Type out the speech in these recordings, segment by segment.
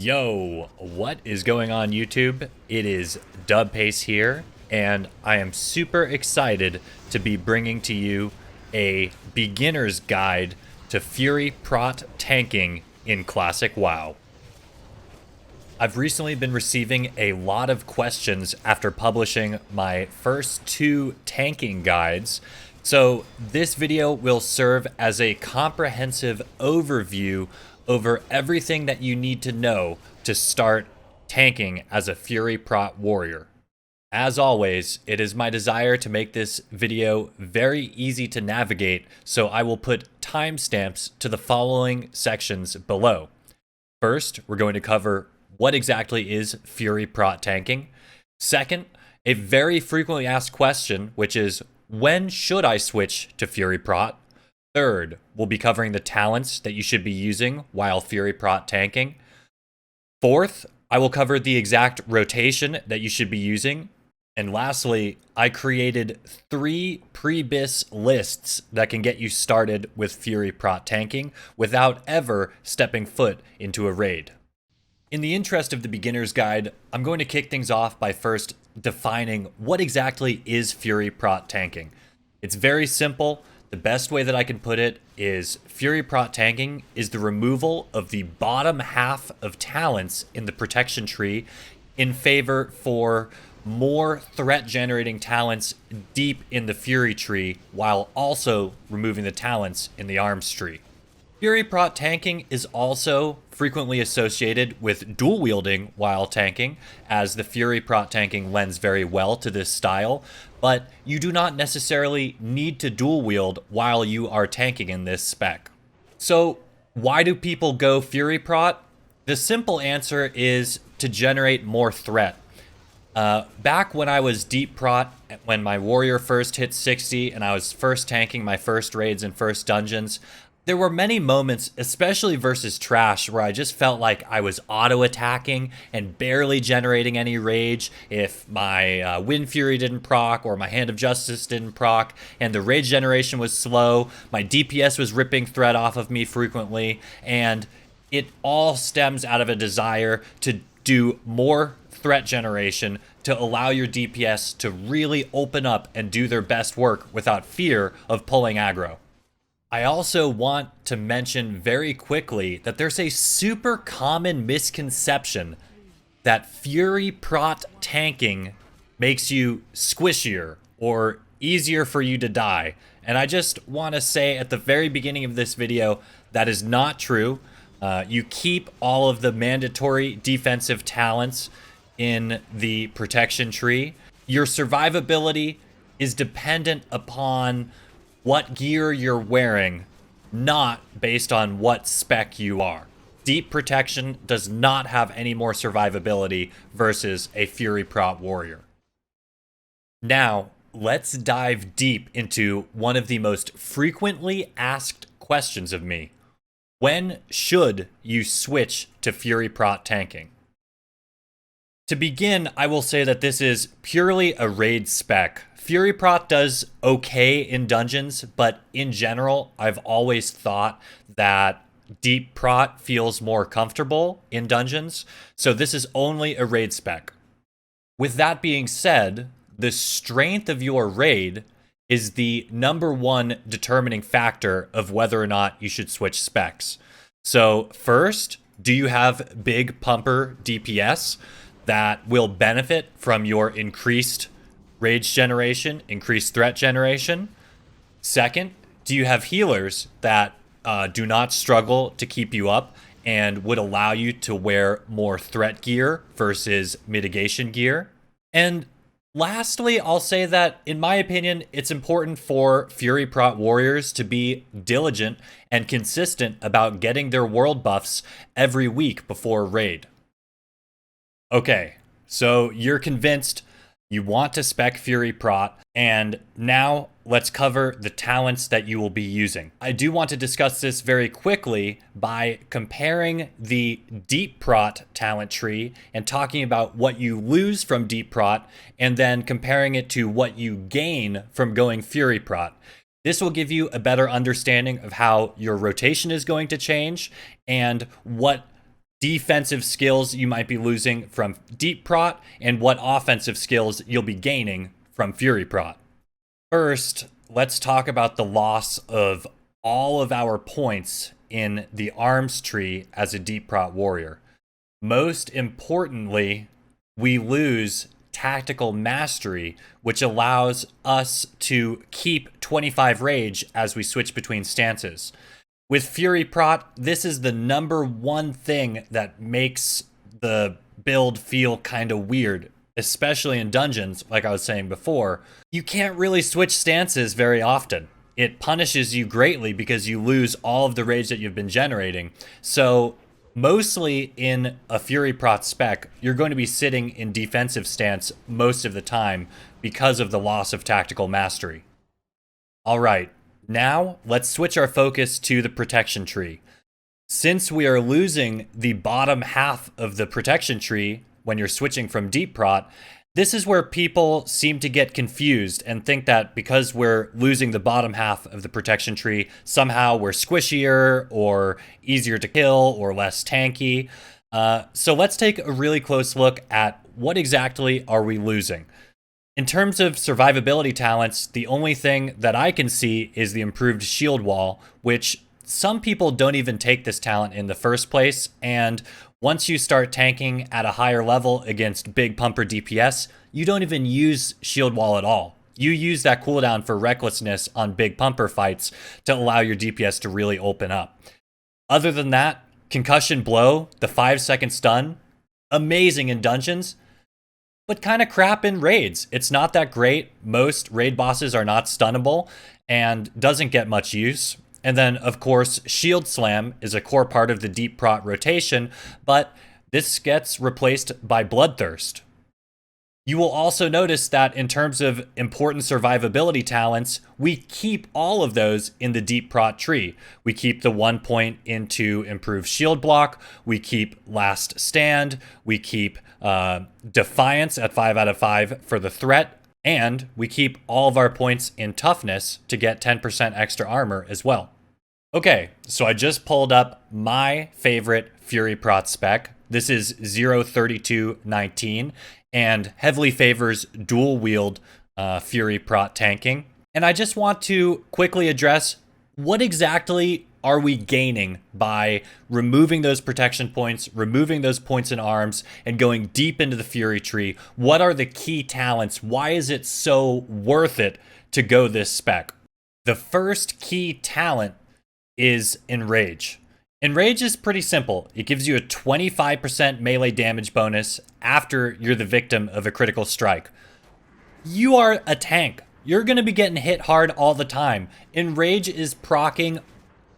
Yo, what is going on YouTube? It is Dubpace here, and I am super excited to be bringing to you a beginner's guide to Fury Prot tanking in Classic WoW. I've recently been receiving a lot of questions after publishing my first two tanking guides, so this video will serve as a comprehensive overview over everything that you need to know to start tanking as a Fury Prot warrior. As always, it is my desire to make this video very easy to navigate, so I will put timestamps to the following sections below. First, we're going to cover what exactly is Fury Prot tanking. Second, a very frequently asked question, which is, when should I switch to Fury Prot? Third, we'll be covering the talents that you should be using while Fury Prot tanking. Fourth, I will cover the exact rotation that you should be using. And lastly, I created 3 pre-bis lists that can get you started with Fury Prot tanking without ever stepping foot into a raid. In the interest of the beginner's guide, I'm going to kick things off by first defining what exactly is Fury Prot tanking. It's very simple. The best way that I can put it is Fury Prot tanking is the removal of the bottom half of talents in the protection tree in favor for more threat generating talents deep in the Fury tree while also removing the talents in the arms tree. Fury Prot tanking is also frequently associated with dual wielding while tanking, as the Fury Prot tanking lends very well to this style, but you do not necessarily need to dual wield while you are tanking in this spec. So why do people go Fury Prot? The simple answer is to generate more threat. Back when I was Deep Prot, when my warrior first hit 60 and I was first tanking my first raids and first dungeons, there were many moments, especially versus trash, where I just felt like I was auto-attacking and barely generating any rage if my Wind Fury didn't proc or my Hand of Justice didn't proc, and the rage generation was slow, my DPS was ripping threat off of me frequently, and it all stems out of a desire to do more threat generation to allow your DPS to really open up and do their best work without fear of pulling aggro. I also want to mention very quickly that there's a super common misconception that Fury Prot tanking makes you squishier or easier for you to die. And I just want to say at the very beginning of this video, that is not true. You keep all of the mandatory defensive talents in the protection tree. Your survivability is dependent upon what gear you're wearing, not based on what spec you are. Deep protection does not have any more survivability versus a Fury Prot warrior. Now, let's dive deep into one of the most frequently asked questions of me. When should you switch to Fury Prot tanking? To begin, I will say that this is purely a raid spec. Fury Prot does okay in dungeons, but in general, I've always thought that Deep Prot feels more comfortable in dungeons, so this is only a raid spec. With that being said, the strength of your raid is the #1 determining factor of whether or not you should switch specs. So first, do you have big pumper DPS that will benefit from your increased rage generation, increased threat generation? Second, do you have healers that do not struggle to keep you up and would allow you to wear more threat gear versus mitigation gear? And lastly, I'll say that, in my opinion, it's important for Fury Prot warriors to be diligent and consistent about getting their world buffs every week before raid. Okay, so you're convinced you want to spec Fury Prot, and now let's cover the talents that you will be using. I do want to discuss this very quickly by comparing the Deep Prot talent tree and talking about what you lose from Deep Prot, and then comparing it to what you gain from going Fury Prot. This will give you a better understanding of how your rotation is going to change and what defensive skills you might be losing from Deep Prot, and what offensive skills you'll be gaining from Fury Prot. First, let's talk about the loss of all of our points in the arms tree as a Deep Prot warrior. Most importantly, we lose tactical mastery, which allows us to keep 25 rage as we switch between stances. With Fury Prot, this is the number one thing that makes the build feel kind of weird, especially in dungeons, like I was saying before. You can't really switch stances very often. It punishes you greatly because you lose all of the rage that you've been generating. So mostly in a Fury Prot spec, you're going to be sitting in defensive stance most of the time because of the loss of tactical mastery. All right, now let's switch our focus to the protection tree. Since we are losing the bottom half of the protection tree when you're switching from Deep Prot, this is where people seem to get confused and think that because we're losing the bottom half of the protection tree, somehow we're squishier or easier to kill or less tanky. So let's take a really close look at what exactly are we losing. In terms of survivability talents, the only thing that I can see is the improved shield wall, which some people don't even take this talent in the first place, and once you start tanking at a higher level against big pumper DPS, you don't even use shield wall at all. You use that cooldown for recklessness on big pumper fights to allow your DPS to really open up. Other than that, concussion blow, the 5-second stun, amazing in dungeons, but kind of crap in raids. It's not that great. Most raid bosses are not stunnable and doesn't get much use. And then, of course, Shield Slam is a core part of the Deep Prot rotation, but this gets replaced by Bloodthirst. You will also notice that in terms of important survivability talents, we keep all of those in the Deep Prot tree. We keep the 1 point into improved shield block, we keep Last Stand, we keep Defiance at 5 out of 5 for the threat, and we keep all of our points in toughness to get 10% extra armor as well. Okay, so I just pulled up my favorite Fury Prot spec. This is 03219 and heavily favors dual wield Fury Prot tanking. And I just want to quickly address what exactly are we gaining by removing those protection points, removing those points in arms, and going deep into the Fury tree? What are the key talents? Why is it so worth it to go this spec? The first key talent is Enrage. Enrage is pretty simple. It gives you a 25% melee damage bonus after you're the victim of a critical strike. You are a tank. You're going to be getting hit hard all the time. Enrage is proccing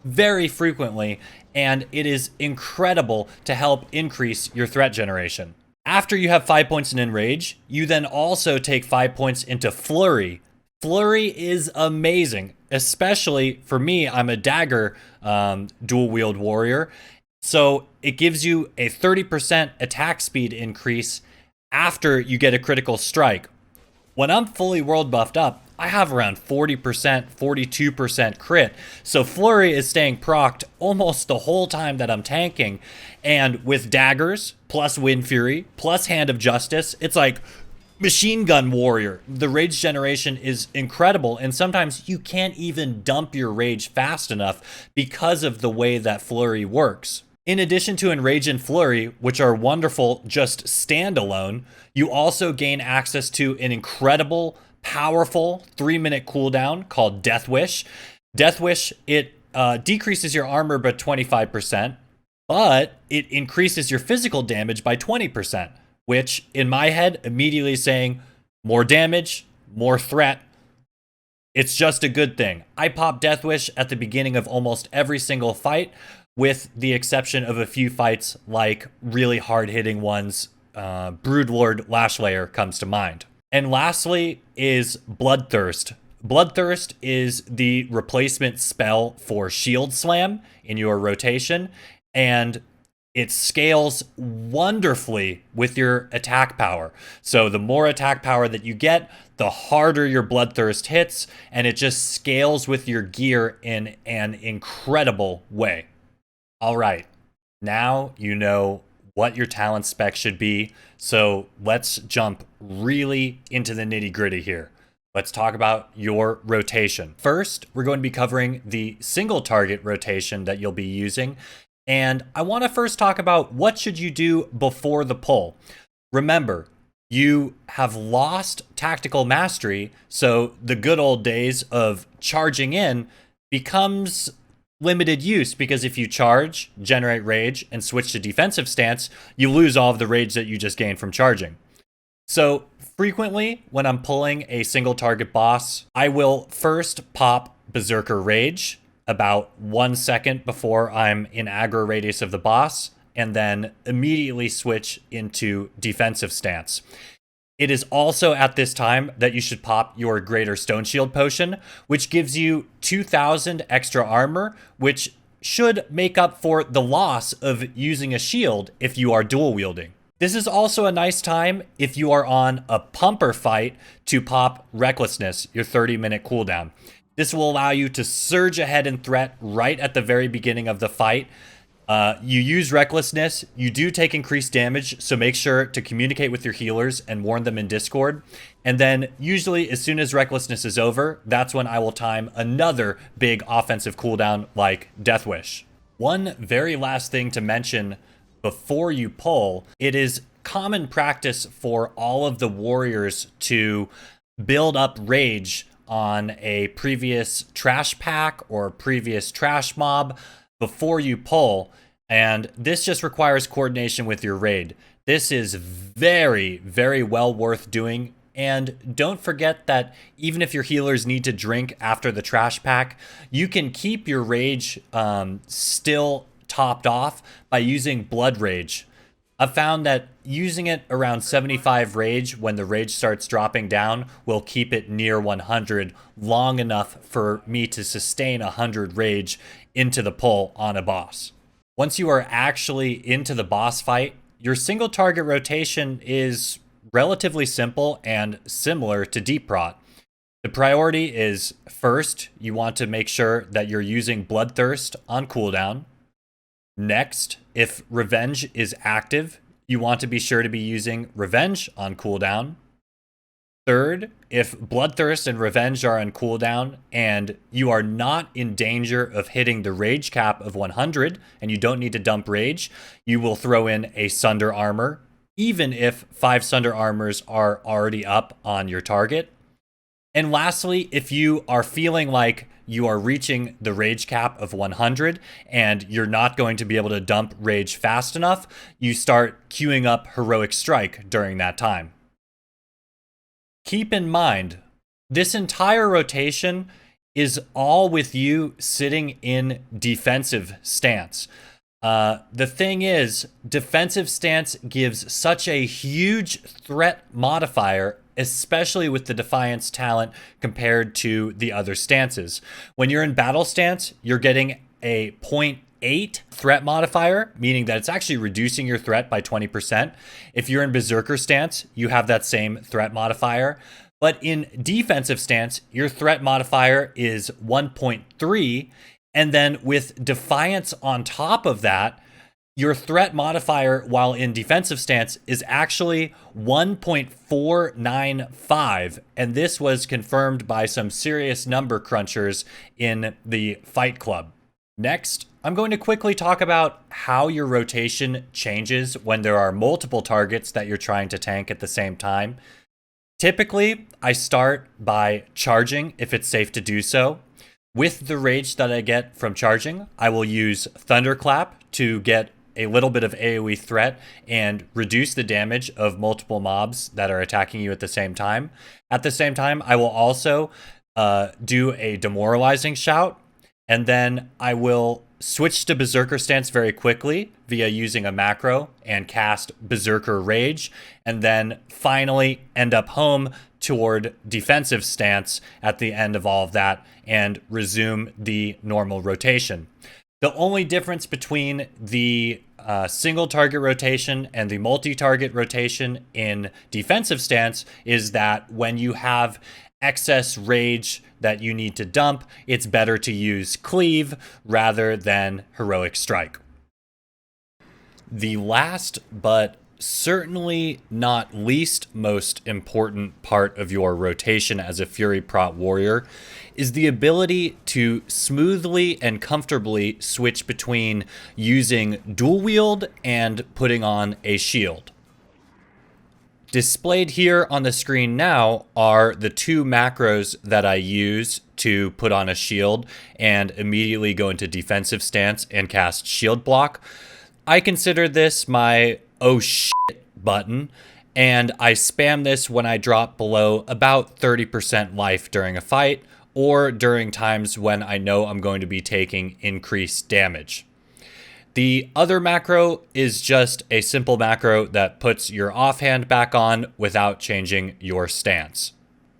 very frequently, and it is incredible to help increase your threat generation. After you have 5 points in Enrage, you then also take 5 points into Flurry. Flurry is amazing, especially for me. I'm a dagger dual wield warrior, so it gives you a 30% attack speed increase after you get a critical strike. When I'm fully world buffed up, I have around 40%, 42% crit. So Flurry is staying procced almost the whole time that I'm tanking. And with daggers, plus Wind Fury, plus Hand of Justice, it's like machine gun warrior. The rage generation is incredible, and sometimes you can't even dump your rage fast enough because of the way that Flurry works. In addition to Enrage and Flurry, which are wonderful just standalone, you also gain access to an incredible, powerful 3-minute cooldown called Death Wish. Death Wish, it decreases your armor by 25%, but it increases your physical damage by 20%, which in my head immediately saying more damage, more threat. It's just a good thing. I pop Death Wish at the beginning of almost every single fight, with the exception of a few fights like really hard-hitting ones. Broodlord Lashlayer comes to mind. And lastly is Bloodthirst. Bloodthirst is the replacement spell for Shield Slam in your rotation, and it scales wonderfully with your attack power. So the more attack power that you get, the harder your Bloodthirst hits, and it just scales with your gear in an incredible way. All right, Now you know what your talent spec should be. So let's jump really into the nitty gritty here. Let's talk about your rotation. First, we're going to be covering the single target rotation that you'll be using. And I want to first talk about what should you do before the pull. Remember, you have lost tactical mastery, so the good old days of charging in becomes limited use, because if you charge, generate rage, and switch to defensive stance, you lose all of the rage that you just gained from charging. So frequently, when I'm pulling a single target boss, I will first pop Berserker Rage about 1 second before I'm in aggro radius of the boss, and then immediately switch into defensive stance. It is also at this time that you should pop your Greater Stone Shield potion, which gives you 2,000 extra armor, which should make up for the loss of using a shield if you are dual wielding. This is also a nice time if you are on a pumper fight to pop Recklessness, your 30-minute cooldown. This will allow you to surge ahead in threat right at the very beginning of the fight. You use Recklessness, you do take increased damage, so make sure to communicate with your healers and warn them in Discord. And then usually as soon as Recklessness is over, that's when I will time another big offensive cooldown like Death Wish. One very last thing to mention before you pull, it is common practice for all of the warriors to build up rage on a previous trash pack or previous trash mob before you pull, and this just requires coordination with your raid. This is very, very well worth doing, and don't forget that even if your healers need to drink after the trash pack, you can keep your rage still topped off by using Blood Rage. I've found that using it around 75 rage when the rage starts dropping down will keep it near 100 long enough for me to sustain 100 rage into the pull on a boss. Once you are actually into the boss fight, your single target rotation is relatively simple and similar to Deep Prot. The priority is, first, you want to make sure that you're using Bloodthirst on cooldown. Next, if Revenge is active, you want to be sure to be using Revenge on cooldown. Third, if Bloodthirst and Revenge are on cooldown and you are not in danger of hitting the rage cap of 100 and you don't need to dump rage, you will throw in a Sunder Armor, even if 5 Sunder Armors are already up on your target. And lastly, if you are feeling like you are reaching the rage cap of 100 and you're not going to be able to dump rage fast enough, you start queuing up Heroic Strike during that time. Keep in mind, this entire rotation is all with you sitting in defensive stance. The thing is, defensive stance gives such a huge threat modifier, especially with the Defiance talent compared to the other stances. When you're in battle stance, you're getting a 0.8 threat modifier, meaning that it's actually reducing your threat by 20%. If you're in Berserker stance, you have that same threat modifier. But in defensive stance, your threat modifier is 1.3. And then with Defiance on top of that, your threat modifier while in defensive stance is actually 1.495. And this was confirmed by some serious number crunchers in the Fight Club. Next, I'm going to quickly talk about how your rotation changes when there are multiple targets that you're trying to tank at the same time. Typically, I start by charging if it's safe to do so. With the rage that I get from charging, I will use Thunderclap to get a little bit of AoE threat and reduce the damage of multiple mobs that are attacking you at the same time. At the same time, I will also do a demoralizing shout, and then I will switch to Berserker stance very quickly via using a macro and cast Berserker Rage, and then finally end up home toward defensive stance at the end of all of that and resume the normal rotation. The only difference between the single target rotation and the multi-target rotation in defensive stance is that when you have excess rage that you need to dump, it's better to use Cleave rather than Heroic Strike. The last, but certainly not least most important part of your rotation as a Fury Prot warrior is the ability to smoothly and comfortably switch between using dual wield and putting on a shield. Displayed here on the screen now are the two macros that I use to put on a shield and immediately go into defensive stance and cast shield block. I consider this my oh shit button, and I spam this when I drop below about 30% life during a fight or during times when I know I'm going to be taking increased damage. The other macro is just a simple macro that puts your offhand back on without changing your stance.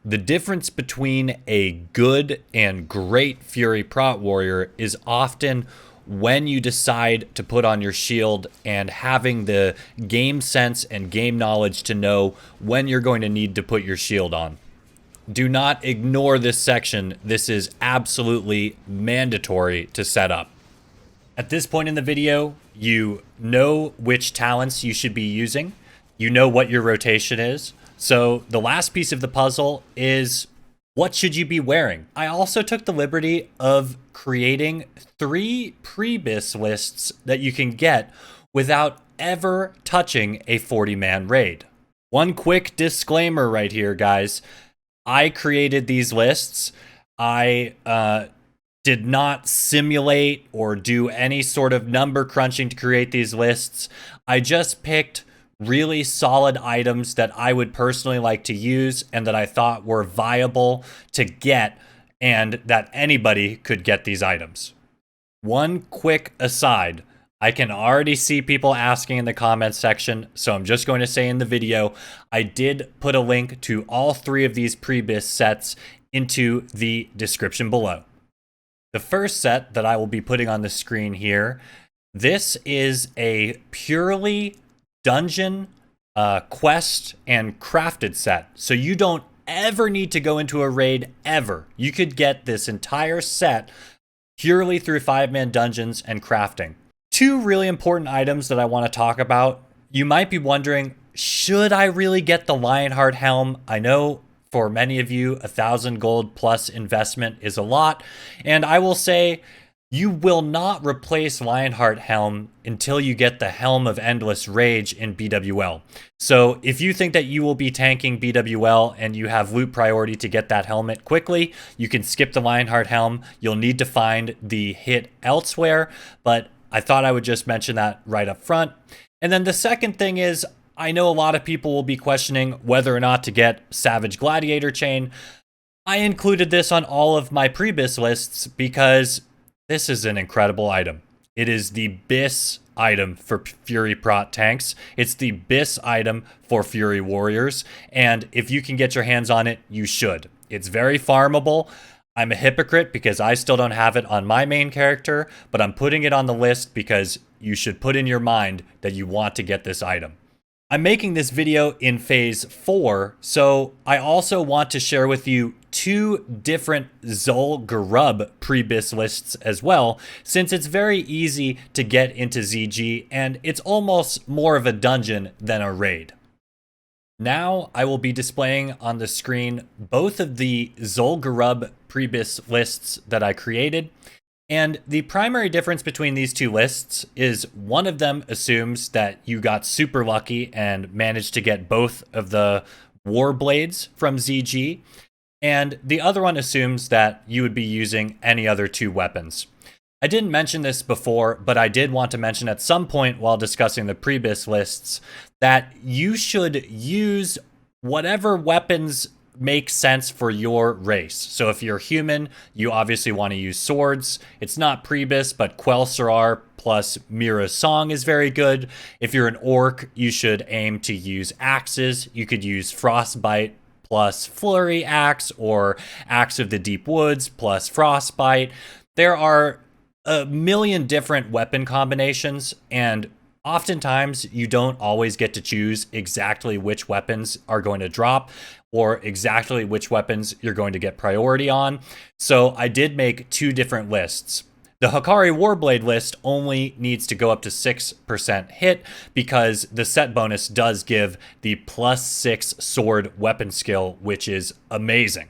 The difference between a good and great Fury Prot warrior is often when you decide to put on your shield and having the game sense and game knowledge to know when you're going to need to put your shield on. Do not ignore this section. This is absolutely mandatory to set up. At this point in the video, you know which talents you should be using. You know what your rotation is. So the last piece of the puzzle is, what should you be wearing? I also took the liberty of creating 3 pre-bis lists that you can get without ever touching a 40-man raid. One quick disclaimer right here, guys. I created these lists. I did not simulate or do any sort of number crunching to create these lists. I just picked really solid items that I would personally like to use and that I thought were viable to get and that anybody could get these items. One quick aside, I can already see people asking in the comments section, so I'm just going to say in the video, I did put a link to all 3 of these pre-bis sets into the description below. The first set that I will be putting on the screen here, this is a purely dungeon, quest, and crafted set. So you don't ever need to go into a raid ever. You could get this entire set purely through 5-man dungeons and crafting. 2 really important items that I want to talk about. You might be wondering, should I really get the Lionheart helm? I know for many of you, 1,000 gold plus investment is a lot. And I will say, you will not replace Lionheart helm until you get the Helm of Endless Rage in BWL. So if you think that you will be tanking BWL and you have loot priority to get that helmet quickly, you can skip the Lionheart helm. You'll need to find the hit elsewhere, but I thought I would just mention that right up front. And then the second thing is, I know a lot of people will be questioning whether or not to get Savage Gladiator Chain. I included this on all of my pre-bis lists because this is an incredible item. It is the bis item for Fury Prot tanks. It's the bis item for Fury warriors. And if you can get your hands on it, you should. It's very farmable. I'm a hypocrite because I still don't have it on my main character, but I'm putting it on the list because you should put in your mind that you want to get this item. I'm making this video in phase 4, so I also want to share with you 2 different Zul'Gurub pre-bis lists as well, since it's very easy to get into ZG and it's almost more of a dungeon than a raid. Now I will be displaying on the screen both of the Zul'Gurub pre-bis lists that I created. And the primary difference between these 2 lists is one of them assumes that you got super lucky and managed to get both of the War Blades from ZG, and the other one assumes that you would be using any other 2 weapons. I didn't mention this before, but I did want to mention at some point while discussing the pre-bis lists that you should use whatever weapons make sense for your race. So if you're human, you obviously want to use swords. It's not pre-bis, but Quell Sarar plus Mira's Song is very good. If you're an orc, you should aim to use axes. You could use Frostbite plus Flurry Axe or Axe of the Deep Woods plus Frostbite. There are a million different weapon combinations, and oftentimes you don't always get to choose exactly which weapons are going to drop or exactly which weapons you're going to get priority on. So I did make 2 different lists. The Hikari Warblade list only needs to go up to 6% hit because the set bonus does give the +6 sword weapon skill, which is amazing.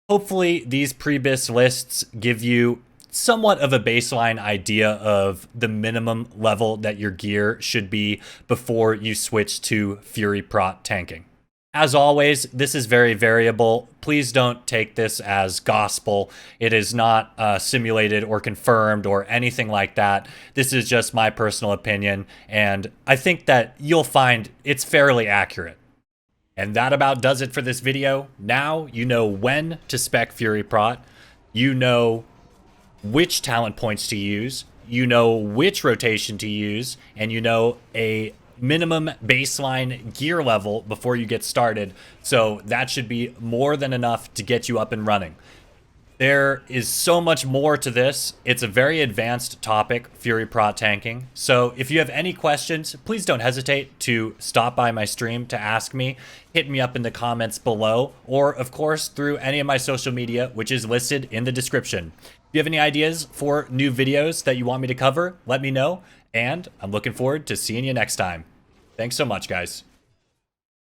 Hopefully, these pre-bis lists give you somewhat of a baseline idea of the minimum level that your gear should be before you switch to Fury Prot tanking. As always, this is very variable. Please don't take this as gospel. It is not simulated or confirmed or anything like that. This is just my personal opinion, and I think that you'll find it's fairly accurate. And that about does it for this video. Now you know when to spec Fury Prot. You know which talent points to use. You know which rotation to use. And you know a minimum baseline gear level before you get started. So that should be more than enough to get you up and running. There is so much more to this. It's a very advanced topic, Fury Prot tanking. So if you have any questions, please don't hesitate to stop by my stream to ask me. Hit me up in the comments below, or of course through any of my social media, which is listed in the description. If you have any ideas for new videos that you want me to cover, let me know. And I'm looking forward to seeing you next time. Thanks so much, guys.